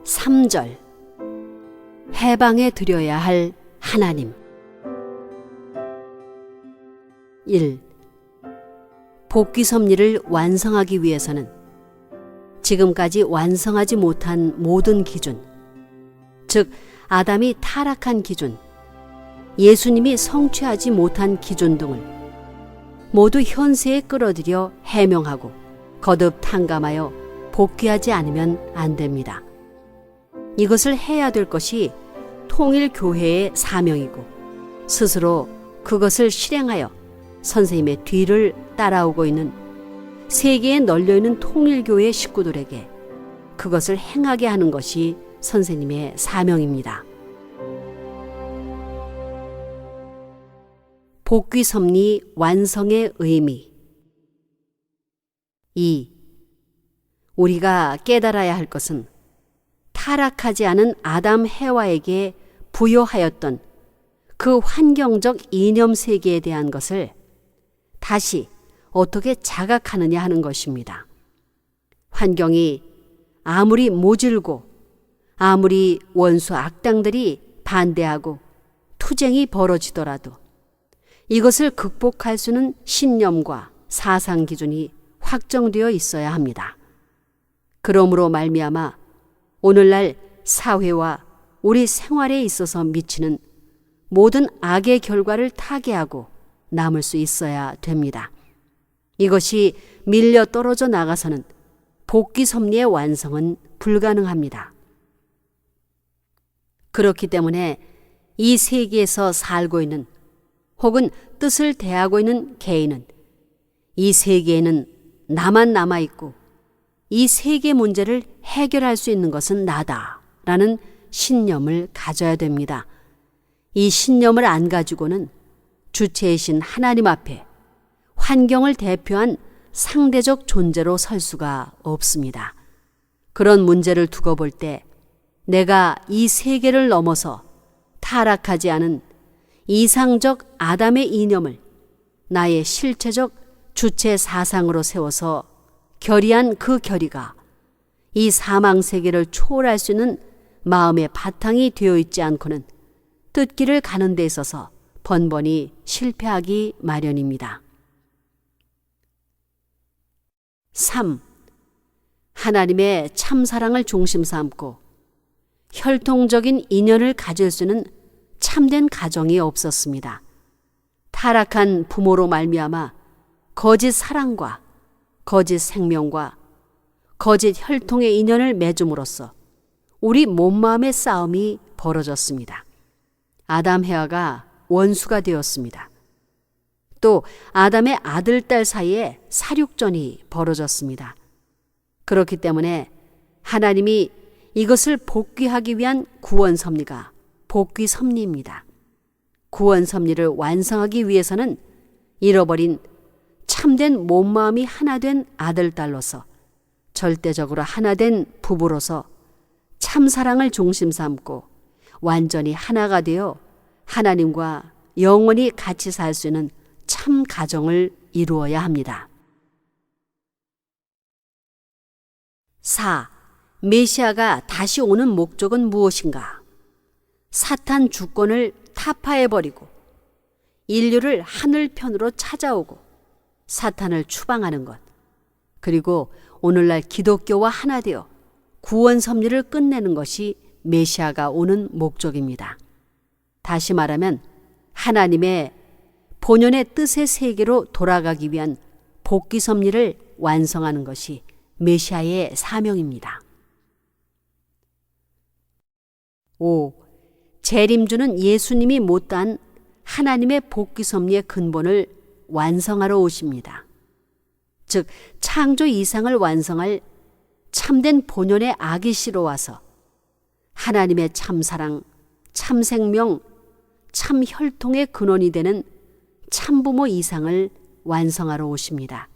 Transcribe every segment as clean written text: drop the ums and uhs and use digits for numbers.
3절 해방해 드려야 할 하나님. 1. 복귀 섭리를 완성하기 위해서는 지금까지 완성하지 못한 모든 기준, 즉 아담이 타락한 기준, 예수님이 성취하지 못한 기준 등을 모두 현세에 끌어들여 해명하고 거듭 탕감하여 복귀하지 않으면 안 됩니다. 이것을 해야 될 것이 통일교회의 사명이고 스스로 그것을 실행하여 선생님의 뒤를 따라오고 있는 세계에 널려있는 통일교회 식구들에게 그것을 행하게 하는 것이 선생님의 사명입니다. 복귀 섭리 완성의 의미. 2. 우리가 깨달아야 할 것은 타락하지 않은 아담 해와에게 부여하였던 그 환경적 이념 세계에 대한 것을 다시 어떻게 자각하느냐 하는 것입니다. 환경이 아무리 모질고 아무리 원수 악당들이 반대하고 투쟁이 벌어지더라도 이것을 극복할 수는 신념과 사상 기준이 확정되어 있어야 합니다. 그러므로 말미암아 오늘날 사회와 우리 생활에 있어서 미치는 모든 악의 결과를 타개하고 남을 수 있어야 됩니다. 이것이 밀려 떨어져 나가서는 복귀 섭리의 완성은 불가능합니다. 그렇기 때문에 이 세계에서 살고 있는 혹은 뜻을 대하고 있는 개인은 이 세계에는 나만 남아있고 이 세계 문제를 해결할 수 있는 것은 나다라는 신념을 가져야 됩니다. 이 신념을 안 가지고는 주체이신 하나님 앞에 환경을 대표한 상대적 존재로 설 수가 없습니다. 그런 문제를 두고 볼 때 내가 이 세계를 넘어서 타락하지 않은 이상적 아담의 이념을 나의 실체적 주체 사상으로 세워서 결의한 그 결의가 이 사망 세계를 초월할 수 있는 마음의 바탕이 되어 있지 않고는 뜻길을 가는 데 있어서 번번이 실패하기 마련입니다. 3. 하나님의 참사랑을 중심 삼고 혈통적인 인연을 가질 수는 참된 가정이 없었습니다. 타락한 부모로 말미암아 거짓 사랑과 거짓 생명과 거짓 혈통의 인연을 맺음으로써 우리 몸마음의 싸움이 벌어졌습니다. 아담 해와가 원수가 되었습니다. 또 아담의 아들, 딸 사이에 사륙전이 벌어졌습니다. 그렇기 때문에 하나님이 이것을 복귀하기 위한 구원 섭리가 복귀 섭리입니다. 구원 섭리를 완성하기 위해서는 잃어버린 참된 몸마음이 하나 된 아들, 딸로서 절대적으로 하나 된 부부로서 참사랑을 중심 삼고 완전히 하나가 되어 하나님과 영원히 같이 살 수 있는 참 가정을 이루어야 합니다. 4. 메시아가 다시 오는 목적은 무엇인가? 사탄 주권을 타파해버리고 인류를 하늘편으로 찾아오고 사탄을 추방하는 것, 그리고 오늘날 기독교와 하나 되어 구원 섭리를 끝내는 것이 메시아가 오는 목적입니다. 다시 말하면 하나님의 본연의 뜻의 세계로 돌아가기 위한 복귀 섭리를 완성하는 것이 메시아의 사명입니다. 5. 재림주는 예수님이 못다한 하나님의 복귀 섭리의 근본을 완성하러 오십니다. 즉 창조 이상을 완성할 참된 본연의 아기씨로 와서 하나님의 참사랑, 참생명, 참혈통의 근원이 되는 참부모 이상을 완성하러 오십니다.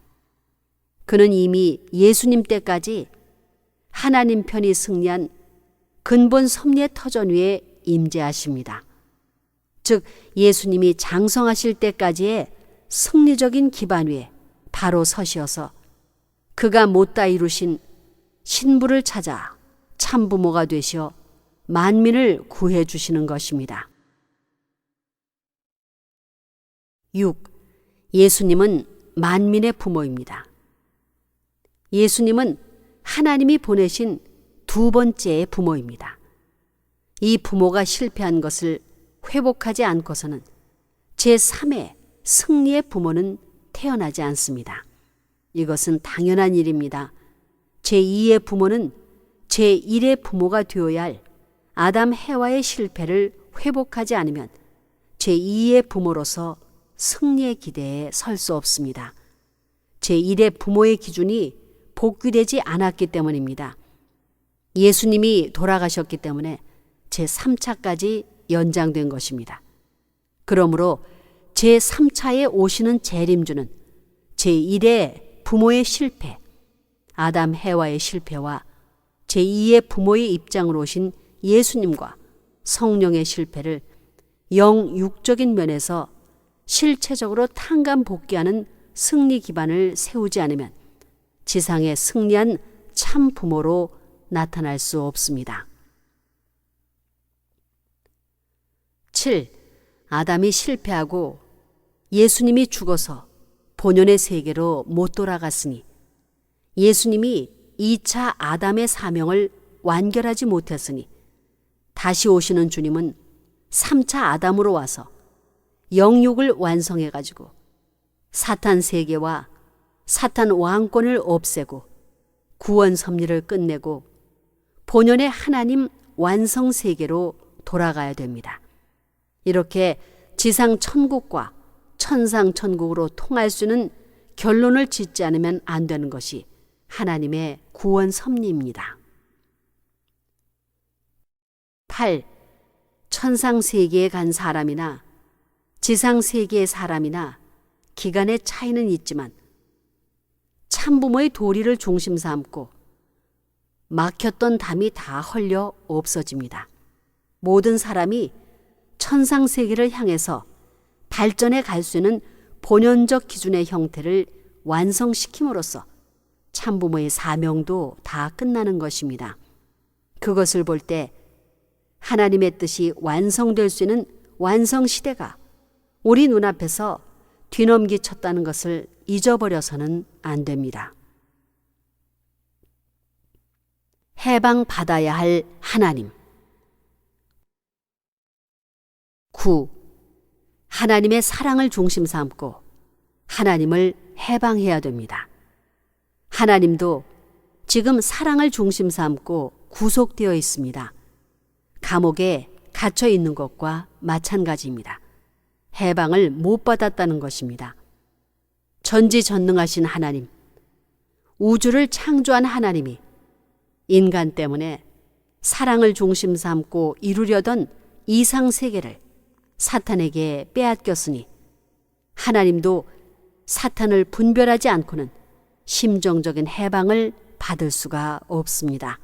그는 이미 예수님 때까지 하나님 편이 승리한 근본 섭리의 터전 위에 임재하십니다. 즉 예수님이 장성하실 때까지의 승리적인 기반 위에 바로 서시어서 그가 못다 이루신 신부를 찾아 참부모가 되시어 만민을 구해 주시는 것입니다. 6. 예수님은 만민의 부모입니다. 예수님은 하나님이 보내신 두 번째의 부모입니다. 이 부모가 실패한 것을 회복하지 않고서는 제3의 승리의 부모는 태어나지 않습니다. 이것은 당연한 일입니다. 제2의 부모는 제1의 부모가 되어야 할 아담 해와의 실패를 회복하지 않으면 제2의 부모로서 승리의 기대에 설 수 없습니다. 제1의 부모의 기준이 복귀되지 않았기 때문입니다. 예수님이 돌아가셨기 때문에 제3차까지 연장된 것입니다. 그러므로 제3차에 오시는 재림주는 제1의 부모의 실패, 아담 해와의 실패와 제2의 부모의 입장으로 오신 예수님과 성령의 실패를 영육적인 면에서 실체적으로 탕감복귀하는 승리 기반을 세우지 않으면 지상에 승리한 참 부모로 나타날 수 없습니다. 7. 아담이 실패하고 예수님이 죽어서 본연의 세계로 못 돌아갔으니 예수님이 2차 아담의 사명을 완결하지 못했으니 다시 오시는 주님은 3차 아담으로 와서 영육을 완성해가지고 사탄 세계와 사탄 왕권을 없애고 구원 섭리를 끝내고 본연의 하나님 완성 세계로 돌아가야 됩니다. 이렇게 지상 천국과 천상 천국으로 통할 수 있는 결론을 짓지 않으면 안 되는 것이 하나님의 구원 섭리입니다. 8. 천상 세계에 간 사람이나 지상 세계의 사람이나 기간의 차이는 있지만 참부모의 도리를 중심 삼고 막혔던 담이 다 헐려 없어집니다. 모든 사람이 천상 세계를 향해서 발전해 갈 수 있는 본연적 기준의 형태를 완성시킴으로써 참부모의 사명도 다 끝나는 것입니다. 그것을 볼 때 하나님의 뜻이 완성될 수 있는 완성 시대가 우리 눈앞에서 뒤넘기 쳤다는 것을 잊어버려서는 안 됩니다. 해방받아야 할 하나님. 9. 하나님의 사랑을 중심 삼고 하나님을 해방해야 됩니다. 하나님도 지금 사랑을 중심 삼고 구속되어 있습니다. 감옥에 갇혀 있는 것과 마찬가지입니다. 해방을 못 받았다는 것입니다. 전지전능하신 하나님, 우주를 창조한 하나님이 인간 때문에 사랑을 중심 삼고 이루려던 이상 세계를 사탄에게 빼앗겼으니 하나님도 사탄을 분별하지 않고는 심정적인 해방을 받을 수가 없습니다.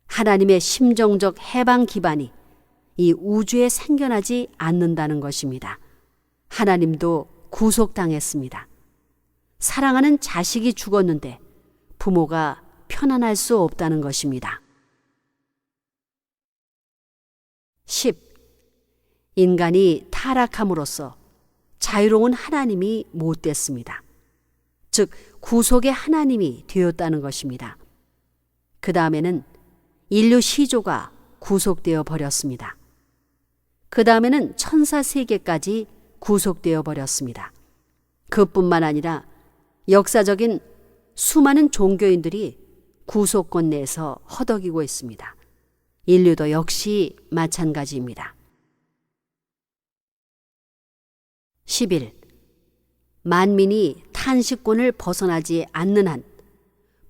하나님의 심정적 해방 기반이 이 우주에 생겨나지 않는다는 것입니다. 하나님도 구속당했습니다. 사랑하는 자식이 죽었는데 부모가 편안할 수 없다는 것입니다. 10. 인간이 타락함으로써 자유로운 하나님이 못 됐습니다. 즉 구속의 하나님이 되었다는 것입니다. 그 다음에는 인류 시조가 구속되어 버렸습니다. 그 다음에는 천사 세계까지 구속되어 버렸습니다. 그뿐만 아니라 역사적인 수많은 종교인들이 구속권 내에서 허덕이고 있습니다. 인류도 역시 마찬가지입니다. 11. 만민이 탄식권을 벗어나지 않는 한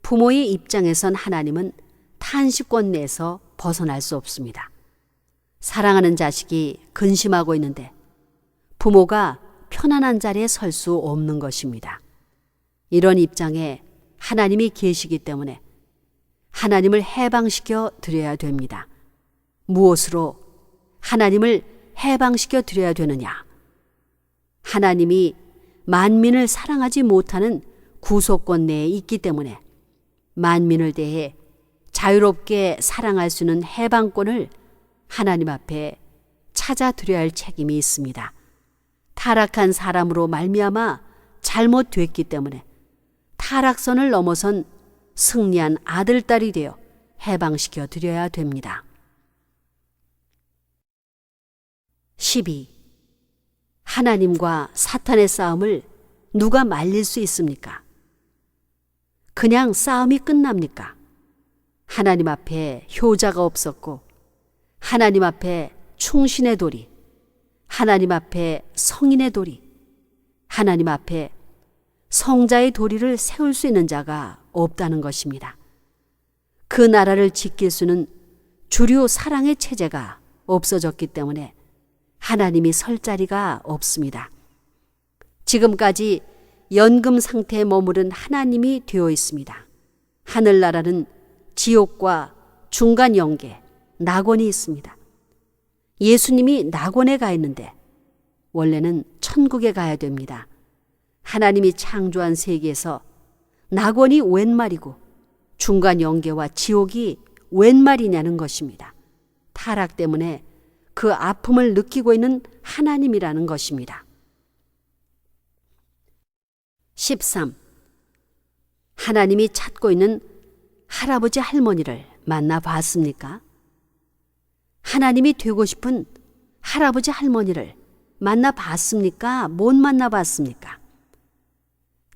부모의 입장에선 하나님은 탄식권 내에서 벗어날 수 없습니다. 사랑하는 자식이 근심하고 있는데 부모가 편안한 자리에 설 수 없는 것입니다. 이런 입장에 하나님이 계시기 때문에 하나님을 해방시켜 드려야 됩니다. 무엇으로 하나님을 해방시켜 드려야 되느냐? 하나님이 만민을 사랑하지 못하는 구속권 내에 있기 때문에 만민을 대해 자유롭게 사랑할 수 있는 해방권을 하나님 앞에 찾아드려야 할 책임이 있습니다. 타락한 사람으로 말미암아 잘못됐기 때문에 타락선을 넘어선 승리한 아들, 딸이 되어 해방시켜 드려야 됩니다. 12. 하나님과 사탄의 싸움을 누가 말릴 수 있습니까? 그냥 싸움이 끝납니까? 하나님 앞에 효자가 없었고 하나님 앞에 충신의 도리, 하나님 앞에 성인의 도리, 하나님 앞에 성자의 도리를 세울 수 있는 자가 없다는 것입니다. 그 나라를 지킬 수는 주류 사랑의 체제가 없어졌기 때문에 하나님이 설 자리가 없습니다. 지금까지 연금 상태에 머무른 하나님이 되어 있습니다. 하늘나라는 지옥과 중간 영계, 낙원이 있습니다. 예수님이 낙원에 가 있는데 원래는 천국에 가야 됩니다. 하나님이 창조한 세계에서 낙원이 웬 말이고 중간 영계와 지옥이 웬 말이냐는 것입니다. 타락 때문에 그 아픔을 느끼고 있는 하나님이라는 것입니다. 13. 하나님이 찾고 있는 할아버지 할머니를 만나봤습니까? 하나님이 되고 싶은 할아버지 할머니를 만나봤습니까? 못 만나봤습니까?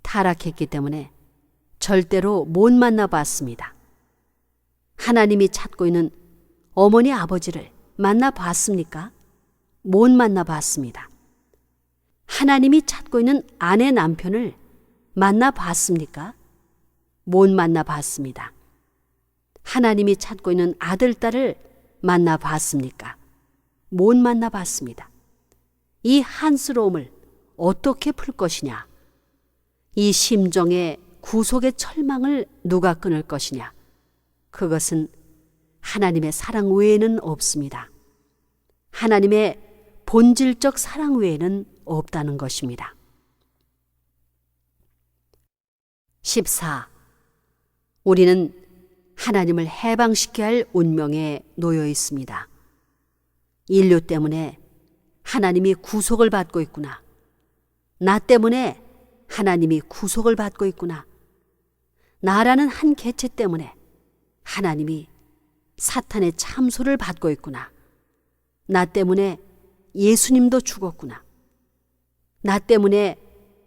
타락했기 때문에 절대로 못 만나봤습니다. 하나님이 찾고 있는 어머니 아버지를 만나봤습니까? 못 만나봤습니다. 하나님이 찾고 있는 아내 남편을 만나봤습니까? 못 만나봤습니다. 하나님이 찾고 있는 아들, 딸을 만나봤습니까? 못 만나봤습니다. 이 한스러움을 어떻게 풀 것이냐? 이 심정의 구속의 철망을 누가 끊을 것이냐? 그것은 하나님의 사랑 외에는 없습니다. 하나님의 본질적 사랑 외에는 없다는 것입니다. 14. 우리는 하나님을 해방시켜야 할 운명에 놓여 있습니다. 인류 때문에 하나님이 구속을 받고 있구나. 나 때문에 하나님이 구속을 받고 있구나. 나라는 한 개체 때문에 하나님이 사탄의 참소를 받고 있구나. 나 때문에 예수님도 죽었구나. 나 때문에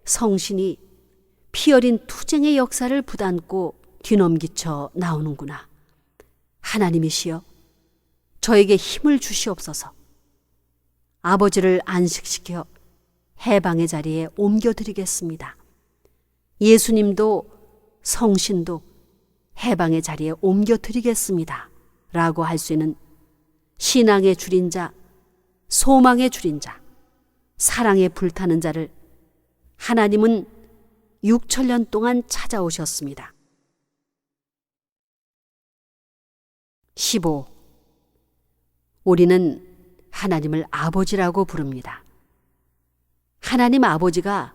성신이 피 어린 투쟁의 역사를 부담고 뒤넘기쳐 나오는구나. 하나님이시여, 저에게 힘을 주시옵소서. 아버지를 안식시켜 해방의 자리에 옮겨드리겠습니다. 예수님도 성신도 해방의 자리에 옮겨드리겠습니다. 라고 할 수 있는 신앙의 줄인 자, 소망의 줄인 자, 사랑에 불타는 자를 하나님은 6천년 동안 찾아오셨습니다. 15. 우리는 하나님을 아버지라고 부릅니다. 하나님 아버지가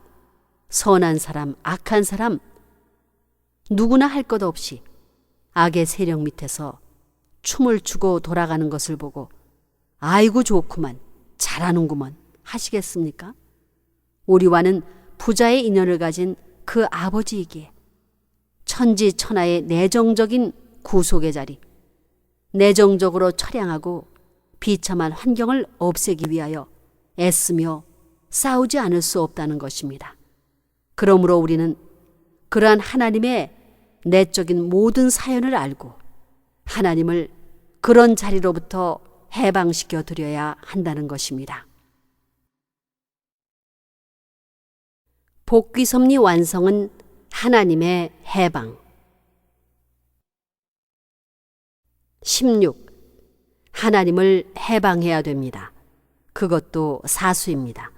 선한 사람, 악한 사람, 누구나 할 것 없이 악의 세력 밑에서 춤을 추고 돌아가는 것을 보고 아이고 좋구만, 잘하는구먼 하시겠습니까? 우리와는 부자의 인연을 가진 그 아버지이기에 천지천하의 내정적인 구속의 자리, 내정적으로 처량하고 비참한 환경을 없애기 위하여 애쓰며 싸우지 않을 수 없다는 것입니다. 그러므로 우리는 그러한 하나님의 내적인 모든 사연을 알고 하나님을 그런 자리로부터 해방시켜 드려야 한다는 것입니다. 복귀 섭리 완성은 하나님의 해방. 16. 하나님을 해방해야 됩니다. 그것도 사수입니다.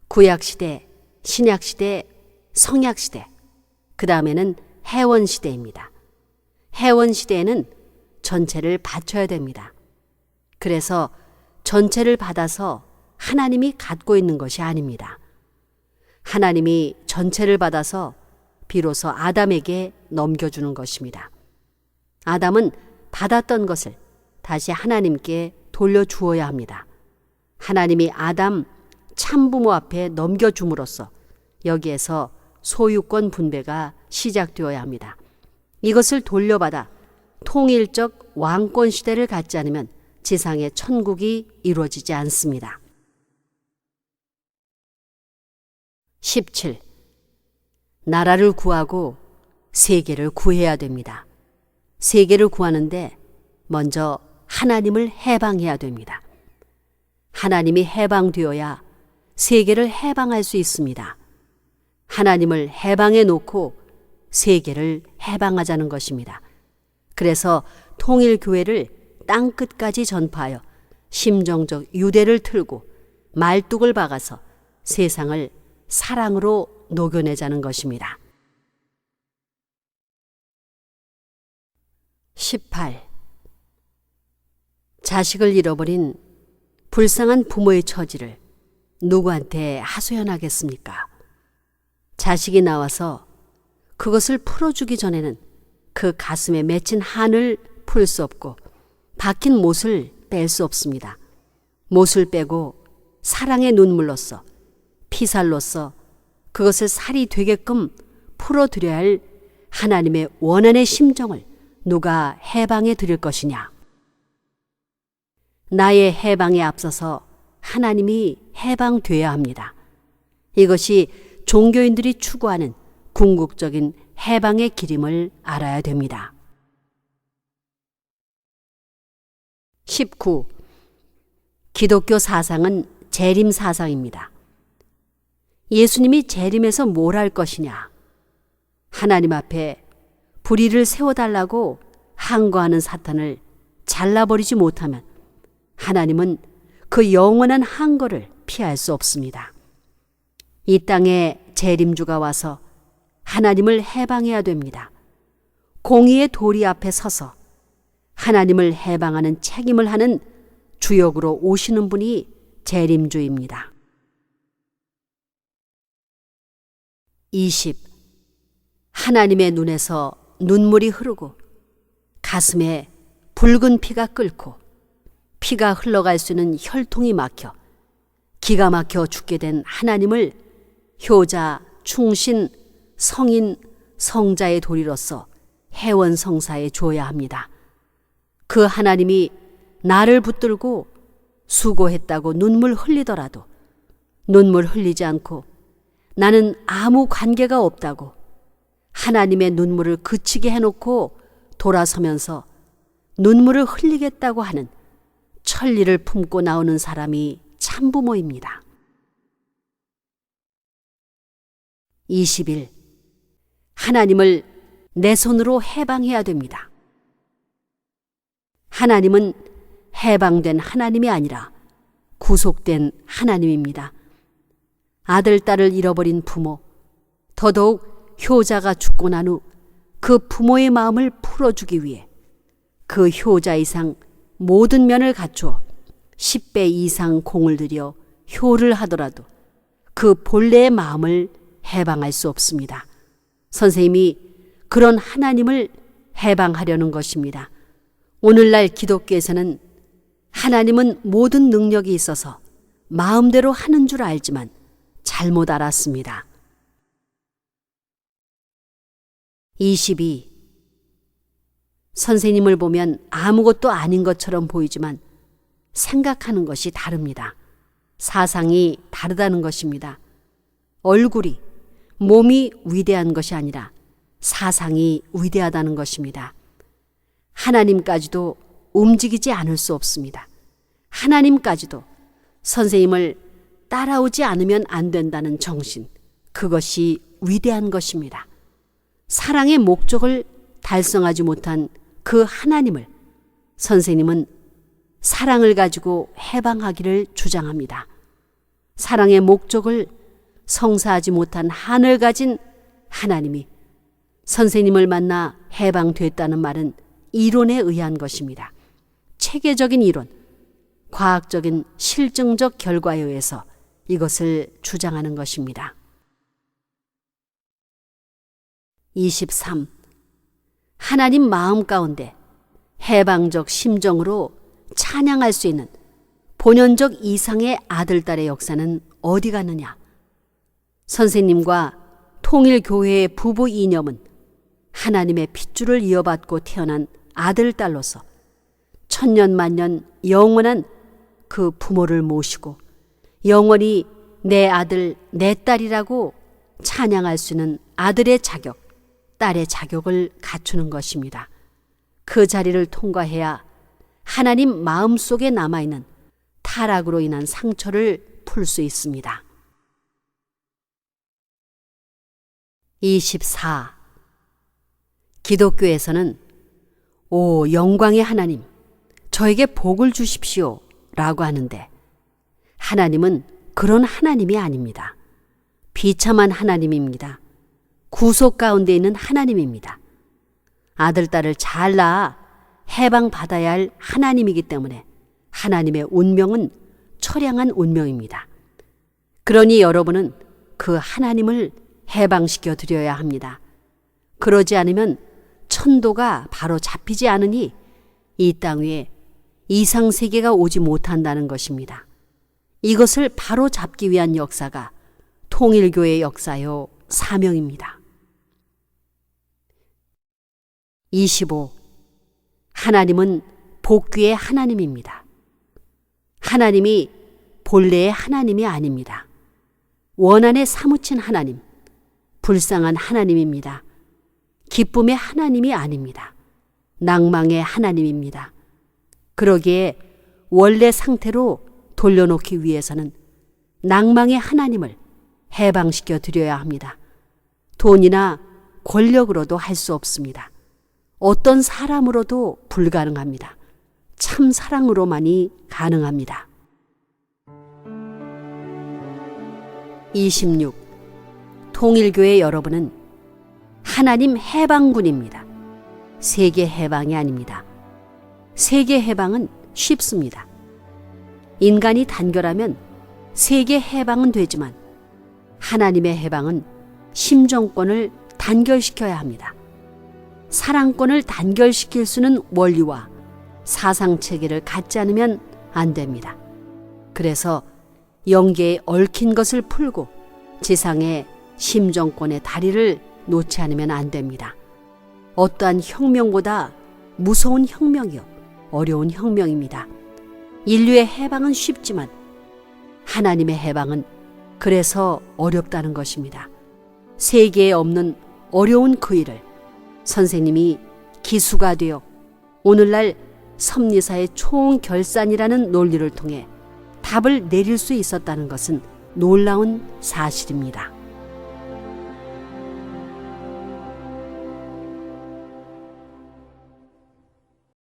구약시대, 신약시대, 성약시대, 그 다음에는 해원시대입니다. 해원시대에는 전체를 바쳐야 됩니다. 그래서 전체를 받아서 하나님이 갖고 있는 것이 아닙니다. 하나님이 전체를 받아서 비로소 아담에게 넘겨주는 것입니다. 아담은 받았던 것을 다시 하나님께 돌려주어야 합니다. 하나님이 아담 참부모 앞에 넘겨줌으로써 여기에서 소유권 분배가 시작되어야 합니다. 이것을 돌려받아 통일적 왕권 시대를 갖지 않으면 지상의 천국이 이루어지지 않습니다. 17. 나라를 구하고 세계를 구해야 됩니다. 세계를 구하는데 먼저 하나님을 해방해야 됩니다. 하나님이 해방되어야 세계를 해방할 수 있습니다. 하나님을 해방해 놓고 세계를 해방하자는 것입니다. 그래서 통일교회를 땅끝까지 전파하여 심정적 유대를 틀고 말뚝을 박아서 세상을 사랑으로 녹여내자는 것입니다. 18. 자식을 잃어버린 불쌍한 부모의 처지를 누구한테 하소연하겠습니까? 자식이 나와서 그것을 풀어주기 전에는 그 가슴에 맺힌 한을 풀 수 없고 박힌 못을 뺄 수 없습니다. 못을 빼고 사랑의 눈물로써 피살로써 그것을 살이 되게끔 풀어드려야 할 하나님의 원한의 심정을 누가 해방해 드릴 것이냐? 나의 해방에 앞서서 하나님이 해방돼야 합니다. 이것이 종교인들이 추구하는 궁극적인 해방의 길임을 알아야 됩니다. 19. 기독교 사상은 재림 사상입니다. 예수님이 재림해서 뭘 할 것이냐? 하나님 앞에 불의를 세워달라고 항거하는 사탄을 잘라버리지 못하면 하나님은 그 영원한 항거를 피할 수 없습니다. 이 땅에 재림주가 와서 하나님을 해방해야 됩니다. 공의의 도리 앞에 서서 하나님을 해방하는 책임을 하는 주역으로 오시는 분이 재림주입니다. 20. 하나님의 눈에서 눈물이 흐르고 가슴에 붉은 피가 끓고 피가 흘러갈 수 있는 혈통이 막혀 기가 막혀 죽게 된 하나님을 효자, 충신, 성인, 성자의 도리로서 해원성사에 줘야 합니다. 그 하나님이 나를 붙들고 수고했다고 눈물 흘리더라도 눈물 흘리지 않고 나는 아무 관계가 없다고 하나님의 눈물을 그치게 해놓고 돌아서면서 눈물을 흘리겠다고 하는 천리를 품고 나오는 사람이 참부모입니다. 21. 하나님을 내 손으로 해방해야 됩니다. 하나님은 해방된 하나님이 아니라 구속된 하나님입니다. 아들, 딸을 잃어버린 부모, 더더욱 효자가 죽고 난 후 그 부모의 마음을 풀어주기 위해 그 효자 이상 모든 면을 갖추어 10배 이상 공을 들여 효를 하더라도 그 본래의 마음을 해방할 수 없습니다. 선생님이 그런 하나님을 해방하려는 것입니다. 오늘날 기독교에서는 하나님은 모든 능력이 있어서 마음대로 하는 줄 알지만 잘못 알았습니다. 22. 선생님을 보면 아무것도 아닌 것처럼 보이지만 생각하는 것이 다릅니다. 사상이 다르다는 것입니다. 얼굴이, 몸이 위대한 것이 아니라 사상이 위대하다는 것입니다. 하나님까지도 움직이지 않을 수 없습니다. 하나님까지도 선생님을 따라오지 않으면 안 된다는 정신, 그것이 위대한 것입니다. 사랑의 목적을 달성하지 못한 그 하나님을 선생님은 사랑을 가지고 해방하기를 주장합니다. 사랑의 목적을 성사하지 못한 한을 가진 하나님이 선생님을 만나 해방됐다는 말은 이론에 의한 것입니다. 체계적인 이론, 과학적인 실증적 결과에 의해서 이것을 주장하는 것입니다. 23. 하나님 마음 가운데 해방적 심정으로 찬양할 수 있는 본연적 이상의 아들딸의 역사는 어디 가느냐? 선생님과 통일교회의 부부 이념은 하나님의 핏줄을 이어받고 태어난 아들딸로서 천년만년 영원한 그 부모를 모시고 영원히 내 아들, 내 딸이라고 찬양할 수 있는 아들의 자격, 딸의 자격을 갖추는 것입니다. 그 자리를 통과해야 하나님 마음속에 남아있는 타락으로 인한 상처를 풀 수 있습니다. 24. 기독교에서는 오 영광의 하나님, 저에게 복을 주십시오 라고 하는데 하나님은 그런 하나님이 아닙니다. 비참한 하나님입니다. 구속 가운데 있는 하나님입니다. 아들, 딸을 잘 낳아 해방받아야 할 하나님이기 때문에 하나님의 운명은 처량한 운명입니다. 그러니 여러분은 그 하나님을 해방시켜 드려야 합니다. 그러지 않으면 천도가 바로 잡히지 않으니 이 땅 위에 이상세계가 오지 못한다는 것입니다. 이것을 바로 잡기 위한 역사가 통일교의 역사요 사명입니다. 25. 하나님은 복귀의 하나님입니다. 하나님이 본래의 하나님이 아닙니다. 원한에 사무친 하나님, 불쌍한 하나님입니다. 기쁨의 하나님이 아닙니다. 낭망의 하나님입니다. 그러기에 원래 상태로 돌려놓기 위해서는 낭망의 하나님을 해방시켜 드려야 합니다. 돈이나 권력으로도 할 수 없습니다. 어떤 사람으로도 불가능합니다. 참 사랑으로만이 가능합니다. 26. 통일교회 여러분은 하나님 해방군입니다. 세계 해방이 아닙니다. 세계 해방은 쉽습니다. 인간이 단결하면 세계 해방은 되지만 하나님의 해방은 심정권을 단결시켜야 합니다. 사랑권을 단결시킬 수는 원리와 사상체계를 갖지 않으면 안 됩니다. 그래서 영계에 얽힌 것을 풀고 지상의 심정권의 다리를 놓지 않으면 안 됩니다. 어떠한 혁명보다 무서운 혁명이요 어려운 혁명입니다. 인류의 해방은 쉽지만 하나님의 해방은 그래서 어렵다는 것입니다. 세계에 없는 어려운 그 일을 선생님이 기수가 되어 오늘날 섭리사의 총결산이라는 논리를 통해 답을 내릴 수 있었다는 것은 놀라운 사실입니다.